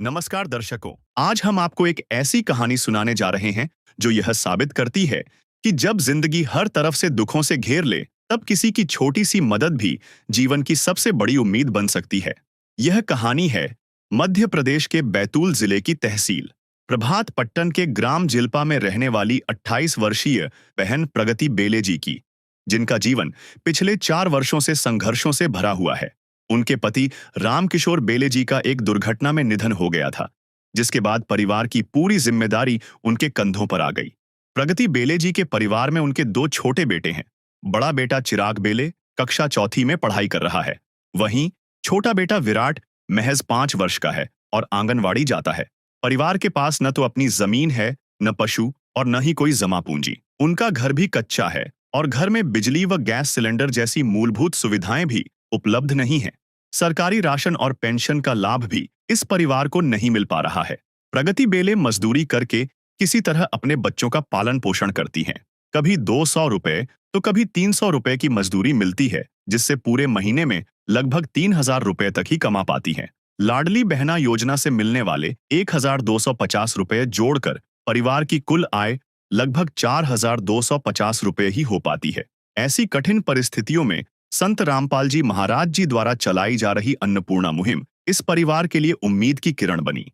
नमस्कार दर्शकों, आज हम आपको एक ऐसी कहानी सुनाने जा रहे हैं जो यह साबित करती है कि जब जिंदगी हर तरफ से दुखों से घेर ले, तब किसी की छोटी सी मदद भी जीवन की सबसे बड़ी उम्मीद बन सकती है। यह कहानी है मध्य प्रदेश के बैतूल जिले की तहसील प्रभात पट्टन के ग्राम जिल्पा में रहने वाली 28 वर्षीय बहन प्रगति बेले जी की, जिनका जीवन पिछले 4 वर्षों से संघर्षों से भरा हुआ है। उनके पति रामकिशोर बेले जी का एक दुर्घटना में निधन हो गया था, जिसके बाद परिवार की पूरी जिम्मेदारी उनके कंधों पर आ गई। प्रगति बेले जी के परिवार में उनके 2 छोटे बेटे हैं। बड़ा बेटा चिराग बेले कक्षा चौथी में पढ़ाई कर रहा है, वहीं छोटा बेटा विराट महज 5 वर्ष का है और आंगनवाड़ी जाता है। परिवार के पास न तो अपनी जमीन है, न पशु और न ही कोई जमा पूंजी। उनका घर भी कच्चा है और घर में बिजली व गैस सिलेंडर जैसी मूलभूत सुविधाएं भी उपलब्ध नहीं है। सरकारी राशन और पेंशन का लाभ भी इस परिवार को नहीं मिल पा रहा है। प्रगति बेले मजदूरी करके किसी तरह अपने बच्चों का पालन पोषण करती हैं। कभी 200 रुपए तो कभी 300 रुपए की मजदूरी मिलती है, जिससे पूरे महीने में लगभग 3000 रुपए तक ही कमा पाती हैं। लाडली बहना योजना से मिलने वाले 1250 रुपए जोड़कर परिवार की कुल आय लगभग 4250 रुपए ही हो पाती है। ऐसी कठिन परिस्थितियों में संत रामपाल जी महाराज जी द्वारा चलाई जा रही अन्नपूर्णा मुहिम इस परिवार के लिए उम्मीद की किरण बनी।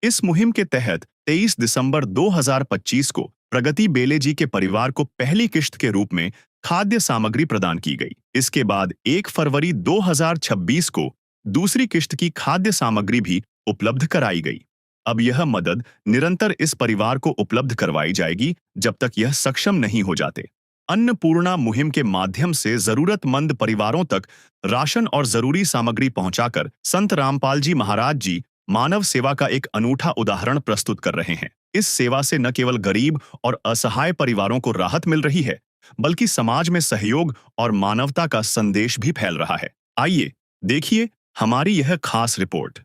इस मुहिम के तहत 23 दिसंबर 2025 को प्रगति बेले जी के परिवार को पहली किश्त के रूप में खाद्य सामग्री प्रदान की गई। इसके बाद 1 फरवरी 2026 को दूसरी किश्त की खाद्य सामग्री भी उपलब्ध कराई गई। अब यह मदद निरंतर इस परिवार को उपलब्ध करवाई जाएगी जब तक यह सक्षम नहीं हो जाते। अन्नपूर्णा मुहिम के माध्यम से जरूरतमंद परिवारों तक राशन और जरूरी सामग्री पहुंचाकर संत रामपाल जी महाराज जी मानव सेवा का एक अनूठा उदाहरण प्रस्तुत कर रहे हैं। इस सेवा से न केवल गरीब और असहाय परिवारों को राहत मिल रही है, बल्कि समाज में सहयोग और मानवता का संदेश भी फैल रहा है। आइए देखिए हमारी यह खास रिपोर्ट।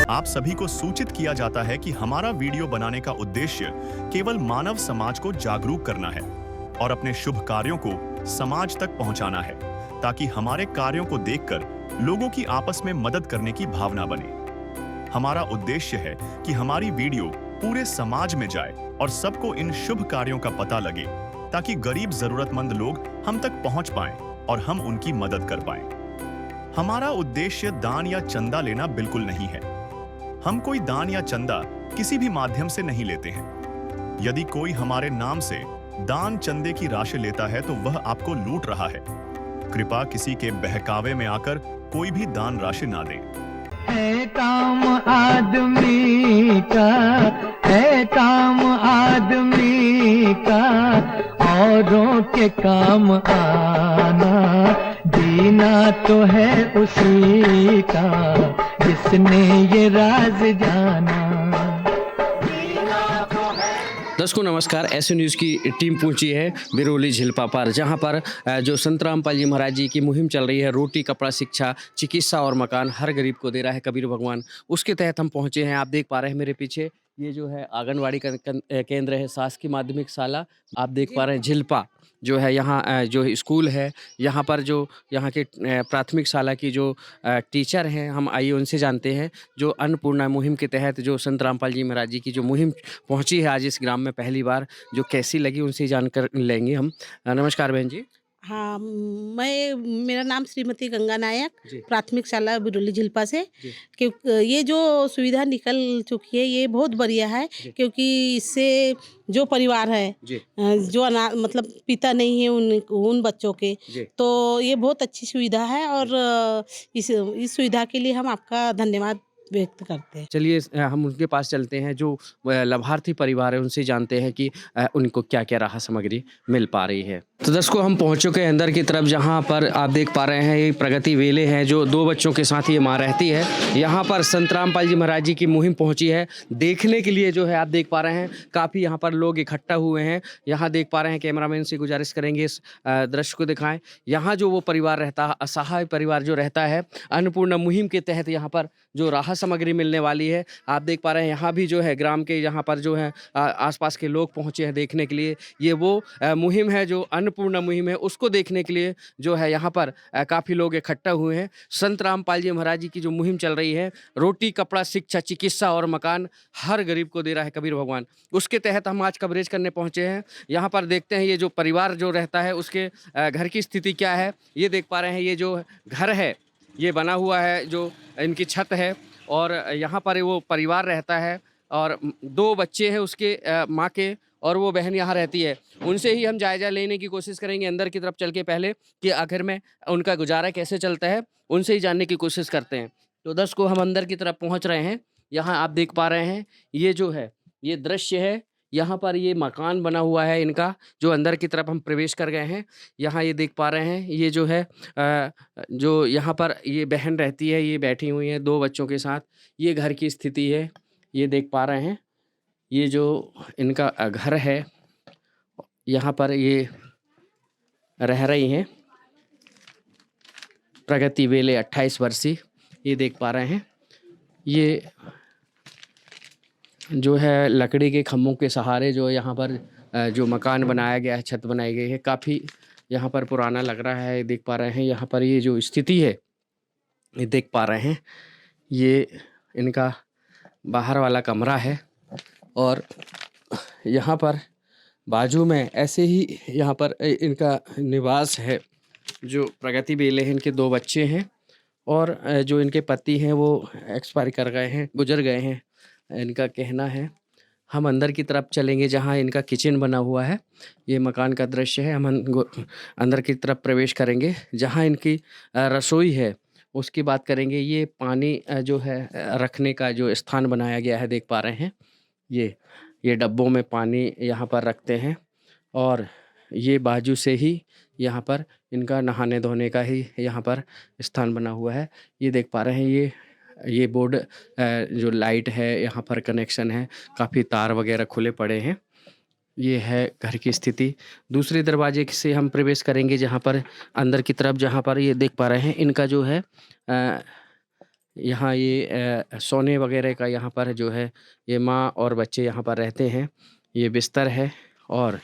आप सभी को सूचित किया जाता है कि हमारा वीडियो बनाने का उद्देश्य केवल मानव समाज को जागरूक करना है और अपने शुभ कार्यों को समाज तक पहुंचाना है, ताकि हमारे कार्यों को देखकर लोगों की आपस में मदद करने की भावना बने। हमारा उद्देश्य है कि हमारी वीडियो पूरे समाज में जाए और सबको इन शुभ कार्यों का पता लगे, ताकि गरीब जरूरतमंद लोग हम तक पहुंच पाएं और हम उनकी मदद कर पाएं। हमारा उद्देश्य दान या चंदा लेना बिल्कुल नहीं है। हम कोई दान या चंदा किसी भी माध्यम से नहीं लेते हैं। यदि कोई हमारे नाम से दान चंदे की राशि लेता है तो वह आपको लूट रहा है। कृपया किसी के बहकावे में आकर कोई भी दान राशि ना दे। है काम आदमी का, है काम आदमी का, औरों के काम आना, जीना तो है उसी का जिसने ये राज जाना। दर्शकों नमस्कार। ऐसे न्यूज़ की टीम पहुंची है बिरोली झिल्पा पर, जहां पर जो संत रामपाल जी महाराज जी की मुहिम चल रही है, रोटी कपड़ा शिक्षा चिकित्सा और मकान हर गरीब को दे रहा है कबीर भगवान, उसके तहत हम पहुंचे हैं। आप देख पा रहे हैं मेरे पीछे ये जो है आंगनवाड़ी का केंद्र है, शासकीय माध्यमिक शाला। आप देख पा रहे हैं झिल्पा जो है, यहाँ जो स्कूल है, यहाँ पर जो यहाँ के प्राथमिक शाला की जो टीचर हैं, हम आइए उनसे जानते हैं। जो अन्नपूर्णा मुहिम के तहत जो संत रामपाल जी महाराज जी की जो मुहिम पहुंची है आज इस ग्राम में पहली बार, जो कैसी लगी उनसे जानकर लेंगे हम। नमस्कार बहन जी। हाँ, मेरा नाम श्रीमती गंगा नायक, जी प्राथमिक शाला बिरोली झिल्पा से। जी क्योंकि ये जो सुविधा निकल चुकी है ये बहुत बढ़िया है, जी क्योंकि इससे जो परिवार है, जी जो मतलब पिता नहीं है उन बच्चों के, जी तो ये बहुत अच्छी सुविधा है और इस सुविधा के लिए हम आपका धन्यवाद व्यक्त करते हैं। चलिए हम उनके पास चलते हैं, जो लाभार्थी परिवार है उनसे जानते हैं कि उनको क्या क्या राहत सामग्री मिल पा रही है। तो दर्शकों हम पहुंच चुके हैं अंदर की तरफ, जहां पर आप देख पा रहे हैं ये प्रगति वेले हैं जो 2 बच्चों के साथ ये माँ रहती है। यहाँ पर संत रामपाल जी महाराज जी की मुहिम पहुंची है देखने के लिए, जो है आप देख पा रहे हैं काफ़ी यहाँ पर लोग इकट्ठा हुए हैं। यहाँ देख पा रहे हैं, कैमरामैन से गुजारिश करेंगे इस दृश्य को दिखाएं। यहाँ जो वो परिवार रहता है, असहाय परिवार जो रहता है, अन्नपूर्णा मुहिम के तहत यहाँ पर जो राहत सामग्री मिलने वाली है, आप देख पा रहे हैं यहाँ भी जो है ग्राम के यहाँ पर जो है आसपास के लोग पहुँचे हैं देखने के लिए। ये वो मुहिम है जो अन्नपूर्णा मुहिम है, उसको देखने के लिए जो है यहाँ पर काफ़ी लोग इकट्ठा हुए हैं। संत रामपाल जी महाराज जी की जो मुहिम चल रही है, रोटी कपड़ा शिक्षा चिकित्सा और मकान हर गरीब को दे रहा है कबीर भगवान, उसके तहत हम आज कवरेज करने पहुँचे हैं। यहाँ पर देखते हैं ये जो परिवार जो रहता है उसके घर की स्थिति क्या है। ये देख पा रहे हैं ये जो घर है ये बना हुआ है, जो इनकी छत है, और यहाँ पर वो परिवार रहता है और 2 बच्चे हैं उसके माँ के, और वो बहन यहाँ रहती है। उनसे ही हम जायज़ा लेने की कोशिश करेंगे अंदर की तरफ चल के पहले, कि आखिर में उनका गुजारा कैसे चलता है, उनसे ही जानने की कोशिश करते हैं। तो दर्शकों हम अंदर की तरफ पहुँच रहे हैं। यहाँ आप देख पा रहे हैं ये जो है ये दृश्य है, यहाँ पर ये मकान बना हुआ है इनका, जो अंदर की तरफ हम प्रवेश कर गए हैं। यहाँ ये देख पा रहे हैं ये जो है जो यहाँ पर ये बहन रहती है, ये बैठी हुई है 2 बच्चों के साथ। ये घर की स्थिति है, ये देख पा रहे हैं। ये जो इनका घर है, यहाँ पर ये रह रही हैं प्रगति वेले 28 वर्षीय, ये देख पा रहे हैं। ये जो है लकड़ी के खम्भों के सहारे जो यहाँ पर जो मकान बनाया गया है, छत बनाई गई है, काफ़ी यहाँ पर पुराना लग रहा है। देख पा रहे हैं यहाँ पर ये जो स्थिति है, ये देख पा रहे हैं। ये इनका बाहर वाला कमरा है, और यहाँ पर बाजू में ऐसे ही यहाँ पर इनका निवास है। जो प्रगति बेले हैं, इनके 2 बच्चे हैं, और जो इनके पति हैं वो एक्सपायर कर गए हैं, गुजर गए हैं इनका कहना है। हम अंदर की तरफ चलेंगे जहाँ इनका किचन बना हुआ है। ये मकान का दृश्य है। हम अंदर की तरफ प्रवेश करेंगे जहाँ इनकी रसोई है, उसकी बात करेंगे। ये पानी जो है रखने का जो स्थान बनाया गया है, देख पा रहे हैं। ये डब्बों में पानी यहाँ पर रखते हैं, और ये बाजू से ही यहाँ पर इनका नहाने धोने का ही यहाँ पर स्थान बना हुआ है। ये देख पा रहे हैं ये बोर्ड जो लाइट है यहाँ पर कनेक्शन है, काफ़ी तार वगैरह खुले पड़े हैं। ये है घर की स्थिति। दूसरे दरवाजे से हम प्रवेश करेंगे जहाँ पर अंदर की तरफ, जहाँ पर ये देख पा रहे हैं इनका जो है यहाँ ये सोने वगैरह का यहाँ पर जो है ये माँ और बच्चे यहाँ पर रहते हैं। ये बिस्तर है, और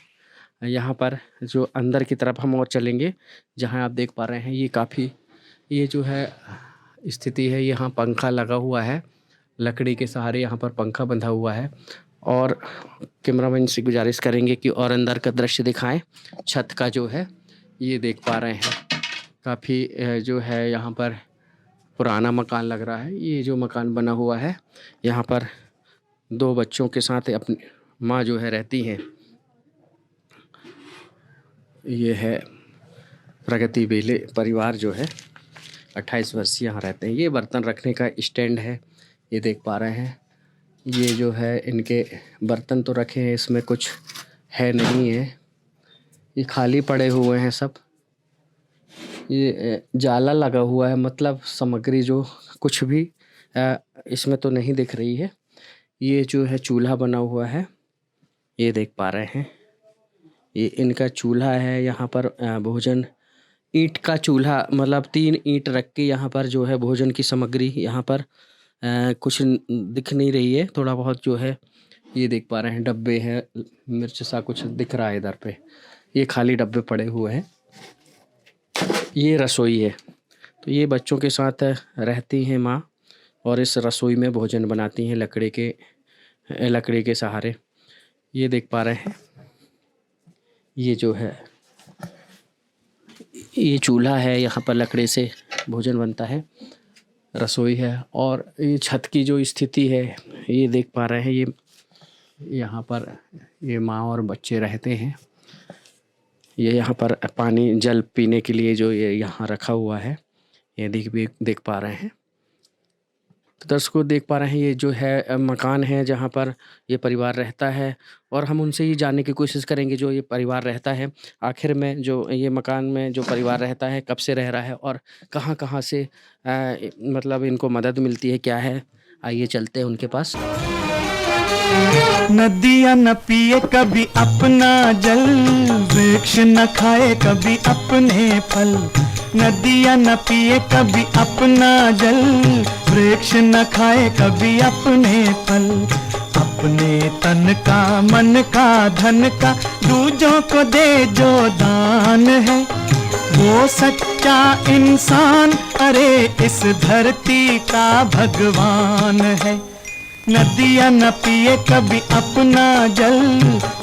यहाँ पर जो अंदर की तरफ हम और चलेंगे जहाँ आप देख पा रहे हैं ये काफ़ी ये जो है स्थिति है। यहाँ पंखा लगा हुआ है, लकड़ी के सहारे यहाँ पर पंखा बंधा हुआ है, और कैमरामैन से गुजारिश करेंगे कि और अंदर का दृश्य दिखाएं। छत का जो है ये देख पा रहे हैं, काफ़ी जो है यहाँ पर पुराना मकान लग रहा है। ये जो मकान बना हुआ है, यहाँ पर 2 बच्चों के साथ अपनी माँ जो है रहती हैं। ये है प्रगति बेले परिवार जो है 28 वर्षीय यहाँ रहते हैं। ये बर्तन रखने का स्टैंड है, ये देख पा रहे हैं। ये जो है इनके बर्तन तो रखे हैं, इसमें कुछ है नहीं है, ये खाली पड़े हुए हैं सब। ये जाला लगा हुआ है, मतलब सामग्री जो कुछ भी इसमें तो नहीं दिख रही है। ये जो है चूल्हा बना हुआ है, ये देख पा रहे हैं। ये इनका चूल्हा है। यहाँ पर भोजन ईंट का चूल्हा, मतलब 3 ईंट रख के यहाँ पर जो है भोजन की सामग्री यहाँ पर कुछ दिख नहीं रही है। थोड़ा बहुत जो है ये देख पा रहे हैं, डब्बे हैं, मिर्च सा कुछ दिख रहा है इधर पे। ये खाली डब्बे पड़े हुए हैं। ये रसोई है, तो ये बच्चों के साथ रहती हैं माँ, और इस रसोई में भोजन बनाती हैं लकड़ी के सहारे। ये देख पा रहे हैं, ये जो है ये चूल्हा है, यहाँ पर लकड़ी से भोजन बनता है। रसोई है, और ये छत की जो स्थिति है ये देख पा रहे हैं। ये यहाँ पर ये माँ और बच्चे रहते हैं। ये यहाँ पर पानी जल पीने के लिए जो ये यहाँ रखा हुआ है, ये देख पा रहे हैं। तो दर्शकों देख पा रहे हैं ये जो है मकान है जहाँ पर ये परिवार रहता है और हम उनसे ही जानने की कोशिश करेंगे जो ये परिवार रहता है आखिर में जो ये मकान में जो परिवार रहता है कब से रह रहा है और कहाँ-कहाँ से मतलब इनको मदद मिलती है क्या है। आइए चलते हैं उनके पास। नदियाँ न पिए कभी अपना जल, वृक्ष न खाए कभी अपने फल। नदियाँ न पिए कभी अपना जल, वृक्ष न खाए कभी अपने फल। अपने तन का मन का धन का दूजों को दे जो दान है, वो सच्चा इंसान अरे इस धरती का भगवान है। नदियाँ न पिए कभी अपना जल,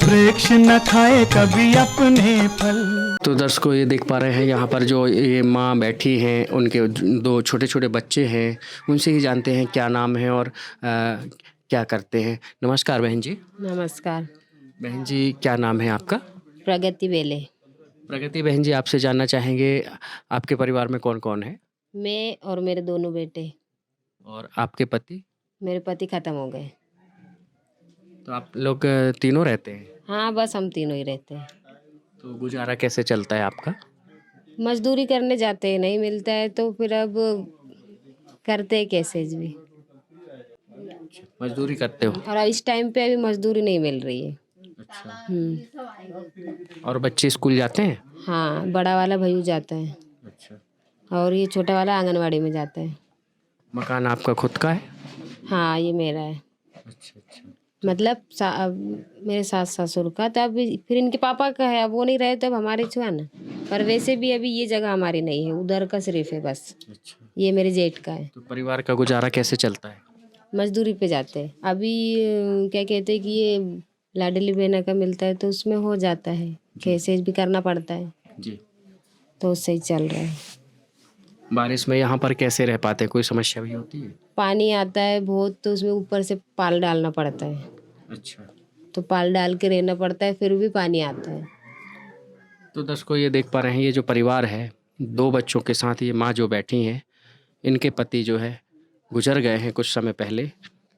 वृक्ष न खाए कभी अपने फल। तो दर्शकों ये देख पा रहे हैं यहाँ पर जो ये माँ बैठी हैं उनके दो छोटे छोटे बच्चे हैं, उनसे ही जानते हैं क्या नाम है और क्या करते हैं। नमस्कार बहन जी। नमस्कार। बहन जी क्या नाम है आपका? प्रगति बेले। प्रगति बहन जी आपसे जानना चाहेंगे आपके परिवार में कौन कौन है? मैं और मेरे दोनों बेटे। और आपके पति? मेरे पति खत्म हो गए। तो आप लोग तीनों रहते हैं? हाँ बस हम तीनों ही रहते हैं। तो गुजारा कैसे चलता है आपका? मजदूरी करने जाते हैं, नहीं मिलता है तो फिर अब करते हैं कैसे भी। मजदूरी करते हो? और इस टाइम पे अभी मजदूरी नहीं मिल रही है। अच्छा। और बच्चे स्कूल जाते हैं? हाँ बड़ा वाला भैया जाता है। अच्छा। और ये छोटा वाला आंगनवाड़ी में जाता है। मकान आपका खुद का है? हाँ ये मेरा है। अच्छा अच्छा। मतलब मेरे सास ससुर का, तो अब फिर इनके पापा का है, अब वो नहीं रहे तो अब हमारे छुआ ना। पर वैसे भी अभी ये जगह हमारी नहीं है, उधर का सिर्फ है बस। अच्छा। ये मेरे जेठ का है। तो परिवार का गुजारा कैसे चलता है? मजदूरी पे जाते हैं अभी। क्या कहते हैं कि ये लाडली बहना का मिलता है तो उसमें हो जाता है, कैसे भी करना पड़ता है जी। तो उससे ही चल रहा है। बारिश में यहाँ पर कैसे रह पाते हैं? कोई समस्या भी होती है? पानी आता है बहुत तो उसमें ऊपर से पाल डालना पड़ता है। अच्छा। तो पाल डाल के रहना पड़ता है, फिर भी पानी आता है। तो दर्शकों ये देख पा रहे हैं ये जो परिवार है, दो बच्चों के साथ ये माँ जो बैठी हैं, इनके पति जो है गुजर गए हैं कुछ समय पहले।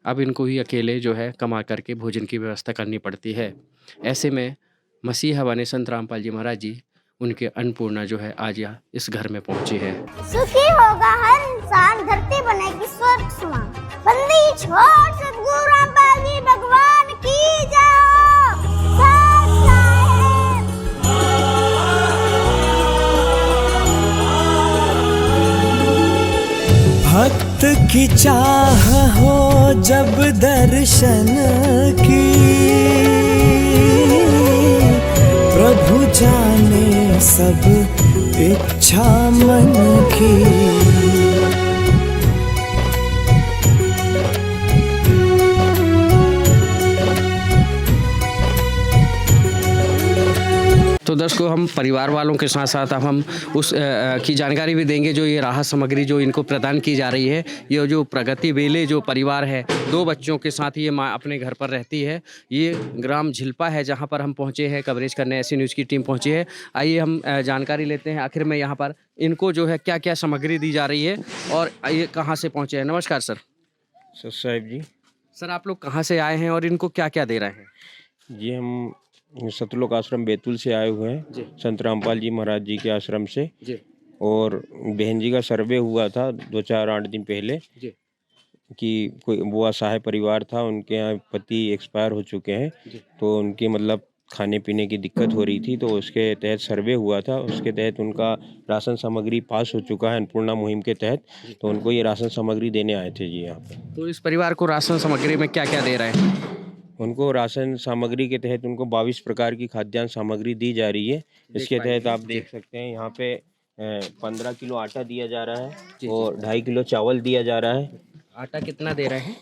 अब इनको ही अकेले जो है कमा करके भोजन की व्यवस्था करनी पड़ती है। ऐसे में मसीहा बने संत रामपाल जी महाराज जी उनके अन्नपूर्णा जो है आज यहाँ इस घर में पहुँची है। सुखी होगा हर इंसान, धरती बनेगी स्वर्ग समान। बंदी छोड़ सतगुरु रामपाल जी भगवान की जाओ। भक्त की चाह हो जब दर्शन की, प्रभु जाने सब इच्छा मन की। तो दर्शकों हम परिवार वालों के साथ साथ अब हम उस की जानकारी भी देंगे जो ये राहत सामग्री जो इनको प्रदान की जा रही है। ये जो प्रगति बेले जो परिवार है, दो बच्चों के साथ ये माँ अपने घर पर रहती है। ये ग्राम झिल्पा है जहाँ पर हम पहुँचे हैं, कवरेज करने ऐसी न्यूज़ की टीम पहुँची है। आइए हम जानकारी लेते हैं आखिर में यहाँ पर इनको जो है क्या क्या सामग्री दी जा रही है और ये कहाँ से पहुँचे हैं। नमस्कार सर। साहब जी। सर आप लोग कहाँ से आए हैं और इनको क्या क्या दे रहे हैं? जी हम सतलोक आश्रम बैतूल से आए हुए हैं, संत रामपाल जी महाराज जी के आश्रम से जी। और बहन जी का सर्वे हुआ था 2-4-8 दिन पहले जी। कि कोई वो असहाय परिवार था, उनके यहाँ पति एक्सपायर हो चुके हैं तो उनकी मतलब खाने पीने की दिक्कत हो रही थी, तो उसके तहत सर्वे हुआ था। उसके तहत उनका राशन सामग्री पास हो चुका है अन्नपूर्णा मुहिम के तहत, तो उनको ये राशन सामग्री देने आए थे जी यहाँ पर। तो इस परिवार को राशन सामग्री में क्या क्या दे रहे हैं? उनको राशन सामग्री के तहत उनको 22 प्रकार की खाद्यान्न सामग्री दी जा रही है। इसके तहत आप देख सकते हैं यहाँ पे 15 किलो आटा दिया जा रहा है और 2.5 किलो चावल दिया जा रहा है। आटा कितना दे रहे हैं?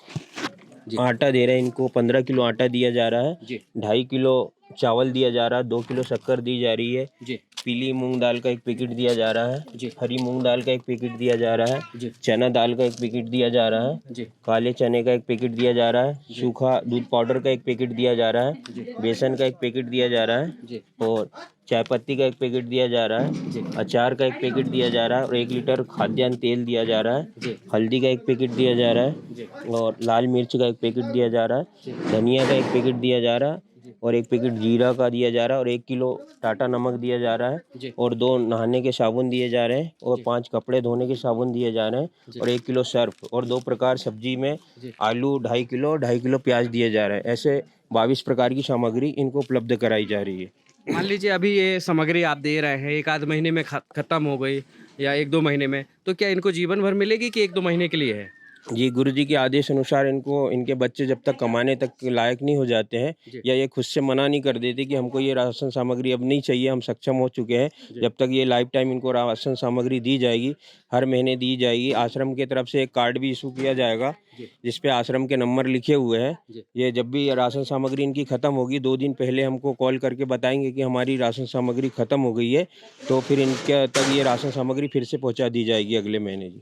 आटा दे रहे हैं इनको 15 किलो आटा दिया जा रहा है, 2.5 किलो चावल दिया जा रहा है, 2 किलो शक्कर दी जा रही है, जी पीली मूंग दाल का 1 पैकेट दिया जा रहा है, जी हरी मूंग दाल का 1 पैकेट दिया जा रहा है, जी चना दाल का 1 पैकेट दिया जा रहा है, जी काले चने का 1 पैकेट दिया जा रहा है, सूखा दूध पाउडर का 1 पैकेट दिया जा रहा है, जी बेसन का 1 पैकेट दिया जा रहा है, जी और चाय पत्ती का 1 पैकेट दिया जा रहा है, जी अचार का 1 पैकेट दिया जा रहा है, और 1 लीटर खाद्यान्न तेल दिया जा रहा है, जी हल्दी का 1 पैकेट दिया जा रहा है, जी और लाल मिर्च का 1 पैकेट दिया जा रहा है, धनिया का 1 पैकेट दिया जा रहा है, और 1 पैकेट जीरा का दिया जा रहा है, और 1 किलो टाटा नमक दिया जा रहा है, जी और 2 नहाने के साबुन दिए जा रहे हैं, और जी। 5 कपड़े धोने के साबुन दिए जा रहे जी। हैं, और 1 किलो सर्फ, और 2 प्रकार सब्जी में जी। आलू 2.5 किलो, 2.5 किलो प्याज दिए जा रहे हैं। ऐसे 22 प्रकार की सामग्री इनको उपलब्ध कराई जा रही है। मान लीजिए अभी ये सामग्री आप दे रहे हैं, 1 आध महीने में खत्म हो गई या 1-2 महीने में, तो क्या इनको जीवन भर मिलेगी कि 1-2 महीने के लिए है? जी, गुरुजी के आदेश अनुसार इनको, इनके बच्चे जब तक कमाने तक के लायक नहीं हो जाते हैं, जी। या ये खुद से मना नहीं कर देते कि हमको ये राशन सामग्री अब नहीं चाहिए, हम सक्षम हो चुके हैं, जी। जब तक ये लाइफ टाइम इनको राशन सामग्री दी जाएगी, हर महीने दी जाएगी। आश्रम की तरफ से एक कार्ड भी इशू किया जाएगा, जी। जिस पे आश्रम के नंबर लिखे हुए हैं। जी। ये जब भी राशन सामग्री इनकी ख़त्म होगी, 2 दिन पहले हमको कॉल करके बताएंगे कि हमारी राशन सामग्री ख़त्म हो गई है, तो फिर इनके तक ये राशन सामग्री फिर से पहुँचा दी जाएगी अगले महीने जी।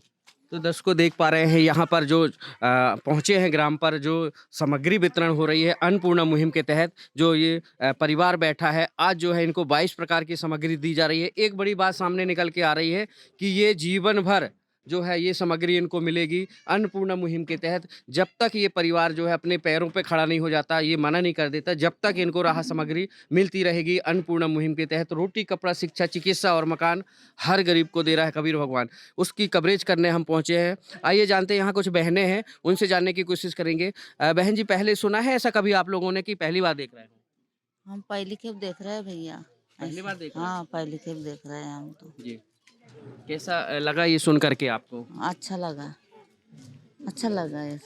तो दर्शकों देख पा रहे हैं यहाँ पर जो पहुँचे हैं ग्राम पर, जो सामग्री वितरण हो रही है अन्नपूर्णा मुहिम के तहत, जो ये परिवार बैठा है, आज जो है इनको 22 प्रकार की सामग्री दी जा रही है। एक बड़ी बात सामने निकल के आ रही है कि ये जीवन भर जो है ये सामग्री इनको मिलेगी अन्नपूर्णा मुहिम के तहत। जब तक ये परिवार जो है अपने पैरों पे खड़ा नहीं हो जाता, ये मना नहीं कर देता, जब तक इनको राहत सामग्री मिलती रहेगी। अन्नपूर्णा मुहिम के तहत रोटी, कपड़ा, शिक्षा, चिकित्सा और मकान हर गरीब को दे रहा है कबीर भगवान। उसकी कवरेज करने हम पहुँचे हैं। आइए जानते हैं, यहाँ कुछ बहनें हैं, उनसे जानने की कोशिश करेंगे। बहन जी, पहले सुना है ऐसा कभी आप लोगों ने कि पहली बार देख रहे हो? हम पहली खेप देख रहे हैं भैया। पहली ऐसे- बार देख रहे हैं? हाँ, पहली खेप देख रहे हैं हम तो। जी। कैसा लगा ये सुन करके आपको? अच्छा लगा, अच्छा लगा ये।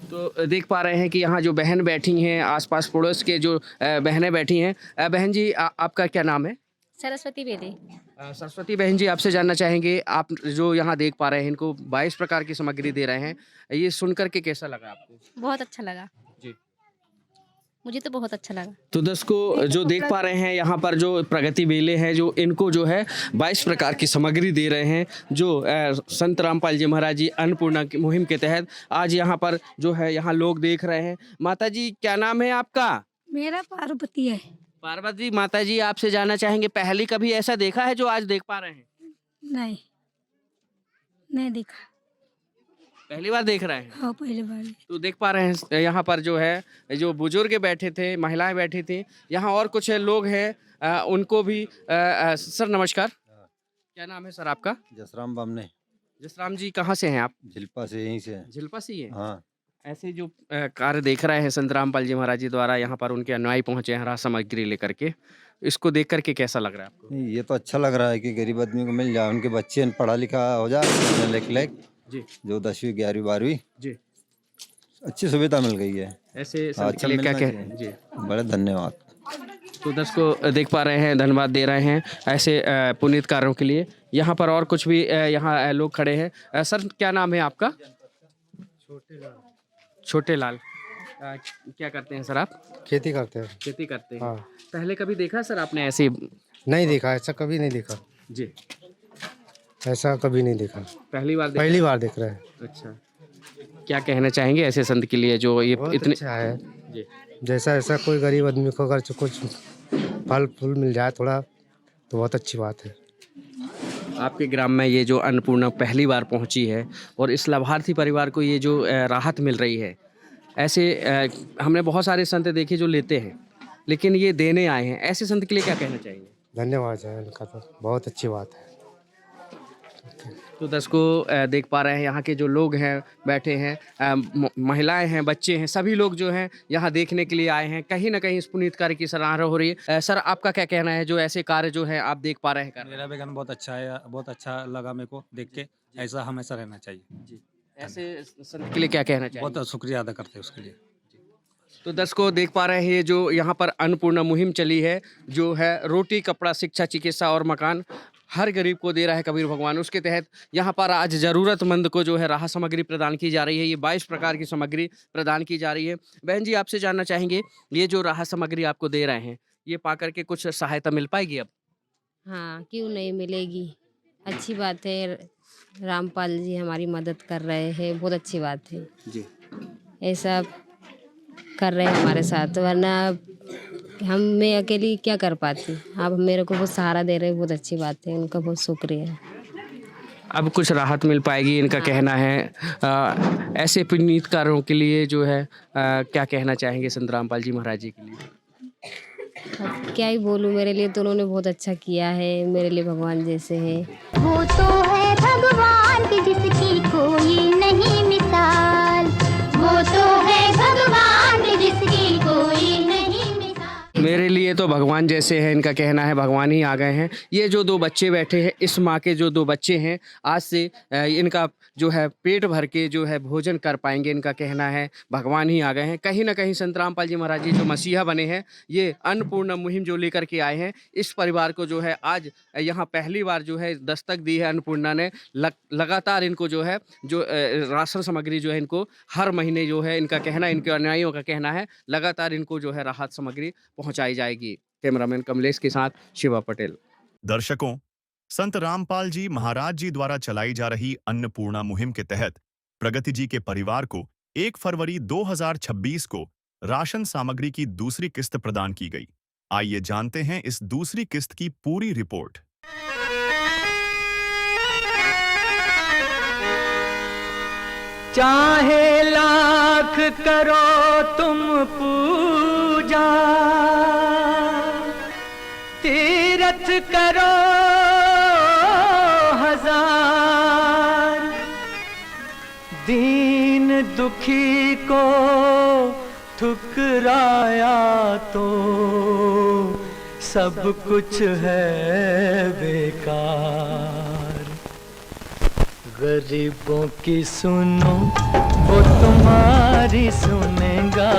तो देख पा रहे हैं कि यहाँ जो बहन बैठी हैं, आसपास पड़ोस के जो बहनें बैठी हैं। बहन जी, आपका क्या नाम है? सरस्वती बेदी। सरस्वती बहन जी, आपसे जानना चाहेंगे, आप जो यहाँ देख पा रहे हैं, इनको 22 प्रकार की सामग्री दे रहे हैं, ये सुन करके कैसा लगा आपको? बहुत अच्छा लगा जी। मुझे, तो बहुत अच्छा लगा। तो दर्शकों जो देख पा रहे हैं यहाँ पर जो प्रगति बेले हैं, जो इनको जो है 22 प्रकार की सामग्री दे रहे हैं, जो संत रामपाल जी महाराज जी अन्नपूर्णा की मुहिम के तहत आज यहाँ पर जो है यहाँ लोग देख रहे हैं। माता जी, क्या नाम है आपका? मेरा पार्वती है। पार्वती माता जी, आपसे जानना चाहेंगे, पहले कभी ऐसा देखा है जो आज देख पा रहे हैं? नहीं, नहीं देखा। पहली बार देख रहे हैं? हाँ, पहली बार। तो देख पा रहे हैं यहाँ पर जो है, जो बुजुर्ग बैठे थे, महिलाएं बैठी थी, यहाँ और कुछ लोग हैं, उनको भी सर नमस्कार। क्या नाम है सर आपका? जसराम बामने। जसराम जी, कहाँ से हैं आप? झिल्पा से, यहीं से। झिल्पा से ही है? हाँ। ऐसे जो कार्य देख रहे हैं संत रामपाल जी महाराज जी द्वारा, यहाँ पर उनके अनुयायी पहुंचे हैं राहत सामग्री लेकर के, इसको देख करके कैसा लग रहा है आपको? नहीं, ये तो अच्छा लग रहा है कि गरीब आदमी को मिल जाए, उनके बच्चे पढ़ा लिखा हो जाए, लायक जी। जो 10वीं 11वीं 12वीं, जी। अच्छी सुविधा मिल गई है। ऐसे हाँ, संत के लिए क्या मिलना कह? जी। बड़े धन्यवाद। तो दर्शकों देख पा रहे हैं, धन्यवाद दे रहे हैं ऐसे पुनीत कार्यों के लिए। यहाँ पर और कुछ भी यहाँ लोग खड़े हैं। सर, क्या नाम है आपका? छोटे लाल। क्या करते हैं सर आप? खेती करते हैं। खेती करते हैं। हाँ। पहले कभी देखा सर आपने ऐसे? नहीं देखा, ऐसा कभी नहीं देखा। जी। ऐसा कभी नहीं देखा, पहली बार देखा? पहली बार देख रहे हैं। अच्छा, क्या कहना चाहेंगे ऐसे संत के लिए जो ये बहुत इतने? अच्छा है। जी। जैसा ऐसा कोई गरीब आदमी को अगर कुछ फल फूल मिल जाए थोड़ा, तो बहुत अच्छी बात है। आपके ग्राम में ये जो अन्नपूर्णा पहली बार पहुंची है और इस लाभार्थी परिवार को ये जो राहत मिल रही है, ऐसे हमने बहुत सारे संत देखे जो लेते हैं, लेकिन ये देने आए हैं, ऐसे संत के लिए क्या कहना चाहेंगे? धन्यवाद है उनका, तो बहुत अच्छी बात है। तो दर्शकों देख पा रहे हैं यहाँ के जो लोग हैं बैठे हैं, महिलाएं हैं, बच्चे हैं, सभी लोग जो हैं यहाँ देखने के लिए आए हैं। कहीं ना कहीं इस पुनीत कार्य की सराहना हो रही है। सर, आपका क्या कहना है जो ऐसे कार्य जो है आप देख पा रहे हैं? मेरा भी गाना बहुत अच्छा है, बहुत अच्छा लगा मेरे को देख के। ऐसा हमेशा रहना चाहिए जी। ऐसे संत के लिए क्या कहना चाहिए? बहुत शुक्रिया अदा करते हैं उसके लिए। तो दर्शकों देख पा रहे हैं ये जो यहाँ पर अन्नपूर्णा मुहिम चली है, जो है रोटी, कपड़ा, शिक्षा, चिकित्सा और मकान हर गरीब को दे रहा है कबीर भगवान। उसके तहत यहाँ पर आज ज़रूरतमंद को जो है राहत सामग्री प्रदान की जा रही है। ये 22 प्रकार की सामग्री प्रदान की जा रही है। बहन जी, आपसे जानना चाहेंगे, ये जो राहत सामग्री आपको दे रहे हैं, ये पाकर के कुछ सहायता मिल पाएगी अब? हाँ, क्यों नहीं मिलेगी। अच्छी बात है, रामपाल जी हमारी मदद कर रहे हैं, बहुत अच्छी बात है। जी। ऐसा कर रहे हैं हमारे साथ, वरना हम मैं अकेली क्या कर पाती। आप मेरे को बहुत सहारा दे रहे हैं, बहुत अच्छी बात है, उनका बहुत शुक्रिया। अब कुछ राहत मिल पाएगी इनका कहना है। ऐसे पुनीत कार्यों के लिए जो है क्या कहना चाहेंगे संत रामपाल जी महाराज जी के लिए? अब क्या ही बोलूँ, मेरे लिए तो उन्होंने बहुत अच्छा किया है, मेरे लिए भगवान जैसे हैं। वो तो है भगवान की जिसकी कोई नहीं मिसाल, वो तो है भगवान की जिसकी कोई नहीं मिसाल। मेरे लिए तो भगवान जैसे हैं, इनका कहना है, भगवान ही आ गए हैं। ये जो 2 बच्चे बैठे हैं, इस माँ के जो 2 बच्चे हैं, आज से इनका जो है पेट भर के जो है भोजन कर पाएंगे, इनका कहना है, भगवान ही आ गए हैं। कहीं ना कहीं संत रामपाल जी महाराज जी जो मसीहा बने हैं, ये अन्नपूर्णा मुहिम जो लेकर के आए हैं, इस परिवार को जो है आज यहाँ पहली बार जो है दस्तक दी है अन्नपूर्णा ने। लगातार इनको जो है राशन सामग्री जो है इनको हर महीने जो है, इनका कहना, इनके अनुयायियों का कहना है, लगातार इनको जो है राहत सामग्री पहुंचाई जाएगी। कैमरामैन कमलेश के साथ शिवा पटेल। दर्शकों, संत रामपाल जी महाराज जी द्वारा चलाई जा रही अन्नपूर्णा मुहिम के तहत प्रगति जी के परिवार को 1 फरवरी 2026 को राशन सामग्री की दूसरी किस्त प्रदान की गई। आइए जानते हैं इस दूसरी किस्त की पूरी रिपोर्ट। चाहे लाख करो तुम पूजा, तीरथ करो हजार, दीन दुखी को ठुकराया तो सब कुछ है बेकार। गरीबों की सुनो वो तुम्हारी सुनेगा,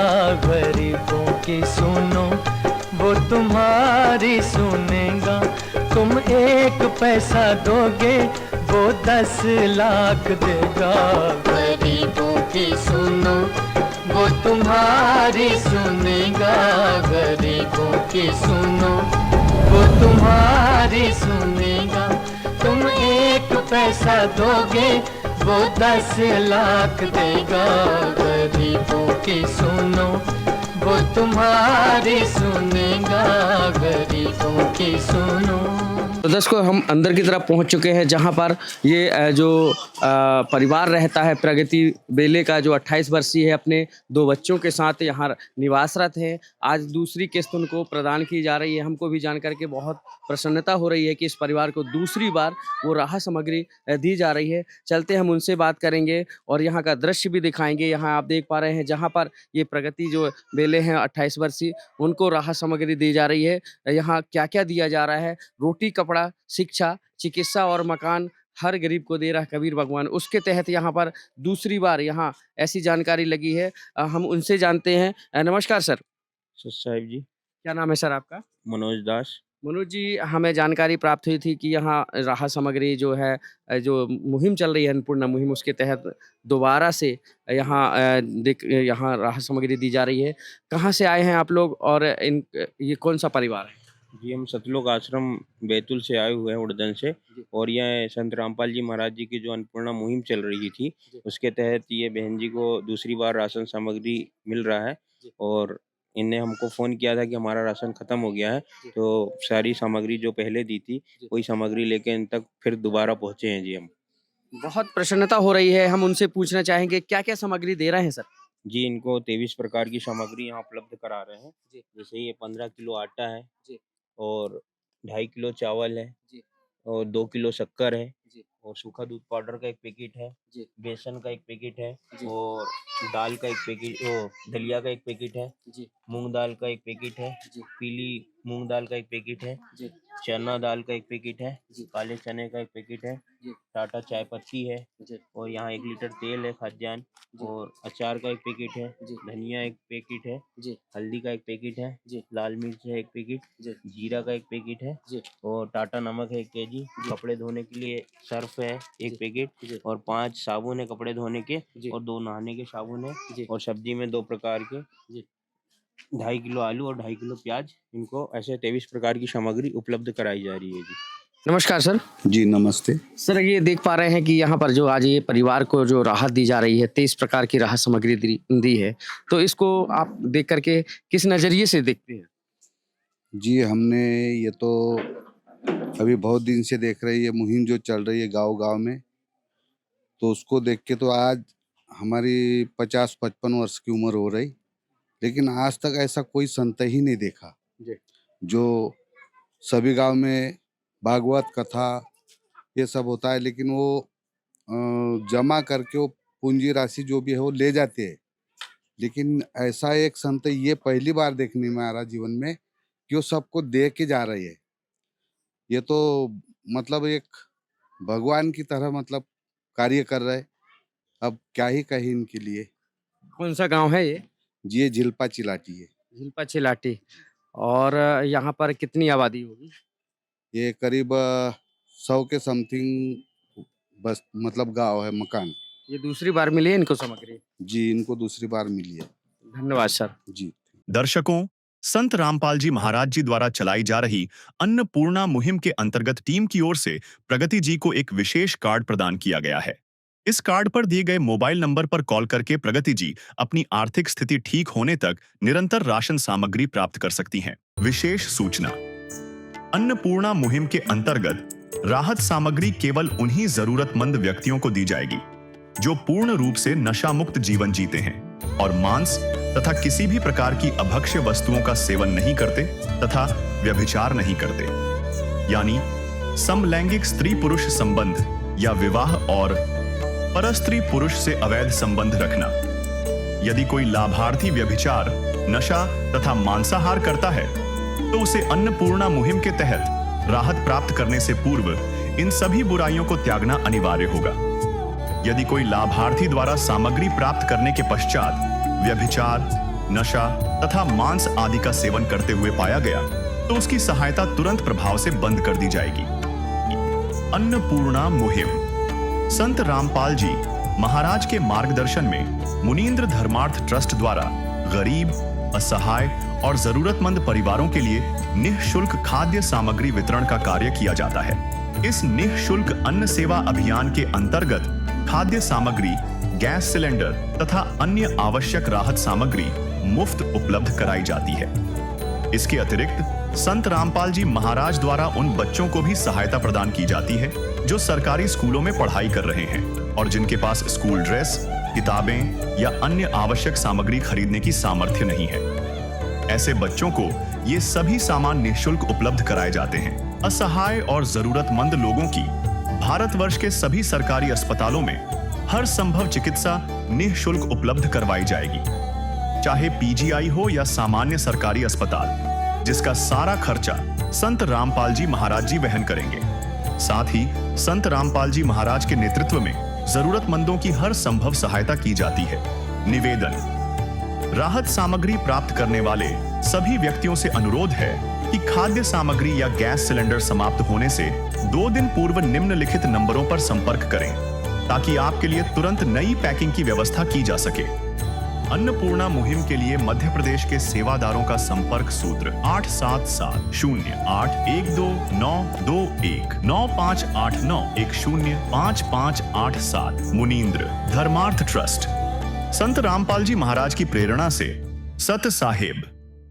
गरीबों की सुनो वो तुम्हारी सुनेगा। तुम 1 पैसा दोगे वो 10 लाख देगा। गरीबों की सुनो वो तुम्हारी सुनेगा, गरीबों की सुनो वो तुम्हारी सुनेगा। तुम 1 पैसा दोगे वो 10 लाख देगा। गरीबों की सुनो वो तुम्हारी सुनेगा, गरीबों की सुनो। तो दर्शकों, हम अंदर की तरफ पहुंच चुके हैं, जहां पर ये जो परिवार रहता है प्रगति बेले का, जो 28 वर्षीय है, अपने 2 बच्चों के साथ यहाँ निवासरत है। आज दूसरी किस्त उनको प्रदान की जा रही है। हमको भी जानकर के बहुत प्रसन्नता हो रही है कि इस परिवार को दूसरी बार वो राहत सामग्री दी जा रही है। चलते हम उनसे बात करेंगे और यहाँ का दृश्य भी दिखाएंगे। यहाँ आप देख पा रहे हैं, जहाँ पर ये प्रगति जो बेले हैं 28 वर्षीय, उनको राहत सामग्री दी जा रही है। यहाँ क्या क्या दिया जा रहा है? रोटी, कपड़ा, शिक्षा, चिकित्सा और मकान हर गरीब को दे रहा है कबीर भगवान। उसके तहत यहाँ पर दूसरी बार यहाँ ऐसी जानकारी लगी है। हम उनसे जानते हैं। नमस्कार सर। साहिब जी। क्या नाम है सर आपका? मनोज दास। मनोज जी, हमें जानकारी प्राप्त हुई थी कि यहाँ राहत सामग्री जो है, जो मुहिम चल रही है अन्नपूर्णा मुहिम, उसके तहत दोबारा से यहाँ राहत सामग्री दी जा रही है। कहाँ से आए हैं आप लोग और ये कौन सा परिवार है? जी, हम सतलोक आश्रम बैतूल से आए हुए हैं, उड़दन से। और यह संत रामपाल जी महाराज जी की जो अन्नपूर्णा मुहिम चल रही थी, उसके तहत ये बहन जी को दूसरी बार राशन सामग्री मिल रहा है। और इनने हमको फ़ोन किया था कि हमारा राशन ख़त्म हो गया है, तो सारी सामग्री जो पहले दी थी वही सामग्री लेके इन तक फिर दोबारा पहुँचे हैं जी हम। बहुत प्रसन्नता हो रही है। हम उनसे पूछना चाहेंगे क्या-क्या सामग्री दे रहे हैं सर? जी, इनको 23 प्रकार की सामग्री यहाँ उपलब्ध करा रहे हैं। जैसे ये 15 किलो आटा है और 2.5 किलो चावल है और 2 किलो शक्कर है और सूखा दूध पाउडर का 1 पैकेट है, बेसन का 1 पैकेट है और दाल का 1 पैकेट, दलिया का 1 पैकेट है, मूंग दाल का 1 पैकेट है, पीली मूंग दाल का 1 पैकेट है, चना दाल का 1 पैकेट है, काले चने का 1 पैकेट है, टाटा चाय पत्ती है और यहाँ 1 लीटर तेल है खाद्यान्न और अचार का 1 पैकेट है, धनिया 1 पैकेट है, हल्दी का 1 पैकेट है, लाल मिर्च है 1 पैकेट, जीरा का 1 पैकेट है और टाटा नमक है 1 केजी, कपड़े धोने के लिए सर्फ है 1 पैकेट और 5 साबुन है कपड़े धोने के और 2 नहाने के साबुन है और सब्जी में 2 प्रकार के 2.5 किलो आलू और 2.5 किलो प्याज, इनको ऐसे 23 प्रकार की सामग्री उपलब्ध कराई जा रही है जी। नमस्कार सर। जी नमस्ते। सर ये देख पा रहे हैं कि यहाँ पर जो आज ये परिवार को जो राहत दी जा रही है, 23 प्रकार की राहत सामग्री दी है, तो इसको आप देख करके किस नज़रिए से देखते हैं? जी हमने ये तो अभी बहुत दिन से देख रहे हैं, ये मुहिम जो चल रही है गांव-गांव में, तो उसको देख के तो आज हमारी 50-55 वर्ष की उम्र हो रही, लेकिन आज तक ऐसा कोई संत ही नहीं देखा जी। जो सभी गांव में भागवत कथा ये सब होता है, लेकिन वो जमा करके वो पूंजी राशि जो भी है वो ले जाते हैं। लेकिन ऐसा एक संत ये पहली बार देखने में आ रहा जीवन में कि वो सबको दे के जा रहे हैं। ये तो मतलब एक भगवान की तरह मतलब कार्य कर रहे हैं। अब क्या ही कहें इनके लिए। कौन सा गाँव है ये? जी ये झिलपा चिलाटी है। झिलपा चिलाटी। और यहाँ पर कितनी आबादी होगी? ये करीब 100 के समथिंग बस मतलब गांव है, मकान। ये दूसरी बार मिली है इनको सामग्री? जी इनको दूसरी बार मिली है। धन्यवाद सर। जी। दर्शकों, संत रामपाल जी महाराज जी द्वारा चलाई जा रही अन्नपूर्णा मुहिम के अंतर्गत टीम की ओर से प्रगति जी को एक विशेष कार्ड प्रदान किया गया है। इस कार्ड पर दिए गए मोबाइल नंबर पर कॉल करके प्रगति जी अपनी आर्थिक स्थिति ठीक होने तक निरंतर राशन सामग्री प्राप्त कर सकती हैं। विशेष सूचना: अन्नपूर्णा मुहिम के अंतर्गत राहत सामग्री केवल उन्हीं जरूरतमंद व्यक्तियों को दी जाएगी जो पूर्ण रूप से नशा मुक्त जीवन जीते हैं और मांस तथा किसी भी प्रकार की अभक्ष्य वस्तुओं का सेवन नहीं करते तथा व्यभिचार नहीं करते, यानी समलैंगिक स्त्री पुरुष संबंध या विवाह और परस्त्री पुरुष से अवैध संबंध रखना। यदि कोई लाभार्थी व्यभिचार, नशा तथा मांसाहार करता है तो उसे अन्नपूर्णा मुहिम के तहत राहत प्राप्त करने से पूर्व इन सभी बुराइयों को त्यागना अनिवार्य होगा। यदि कोई लाभार्थी द्वारा सामग्री प्राप्त करने के पश्चात व्यभिचार, नशा तथा मांस आदि का सेवन करते हुए पाया गया तो उसकी सहायता तुरंत प्रभाव से बंद कर दी जाएगी। अन्नपूर्णा मुहिम संत रामपाल जी महाराज के मार्गदर्शन में मुनींद्र धर्मार्थ ट्रस्ट द्वारा गरीब, असहाय और जरूरतमंद परिवारों के लिए निःशुल्क खाद्य सामग्री वितरण का कार्य किया जाता है। इस निःशुल्क अन्न सेवा अभियान के अंतर्गत खाद्य सामग्री, गैस सिलेंडर तथा अन्य आवश्यक राहत सामग्री मुफ्त उपलब्ध कराई जाती है। इसके अतिरिक्त संत रामपाल जी महाराज द्वारा उन बच्चों को भी सहायता प्रदान की जाती है जो सरकारी स्कूलों में पढ़ाई कर रहे हैं और जिनके पास स्कूल ड्रेस, किताबें या अन्य आवश्यक सामग्री खरीदने की सामर्थ्य नहीं है। ऐसे बच्चों को ये सभी सामान निःशुल्क उपलब्ध कराए जाते हैं। असहाय और जरूरतमंद लोगों की भारतवर्ष के सभी सरकारी अस्पतालों में हर संभव चिकित्सा निःशुल्क उपलब्ध करवाई जाएगी, चाहे पीजीआई हो या सामान्य सरकारी अस्पताल, जिसका सारा खर्चा संत रामपाल जी महाराज जी वहन करेंगे। साथ ही संत रामपाल जी महाराज के नेतृत्व में जरूरतमंदों की हर संभव सहायता की जाती है। निवेदन: राहत सामग्री प्राप्त करने वाले सभी व्यक्तियों से अनुरोध है कि खाद्य सामग्री या गैस सिलेंडर समाप्त होने से 2 दिन पूर्व निम्नलिखित नंबरों पर संपर्क करें ताकि आपके लिए तुरंत नई पैकिंग की व्यवस्था की जा सके। अन्नपूर्णा मुहिम के लिए मध्य प्रदेश के सेवादारों का संपर्क सूत्र 8770819589105587 मुनींद्र धर्मार्थ ट्रस्ट। संत रामपाल जी महाराज की प्रेरणा से सत साहेब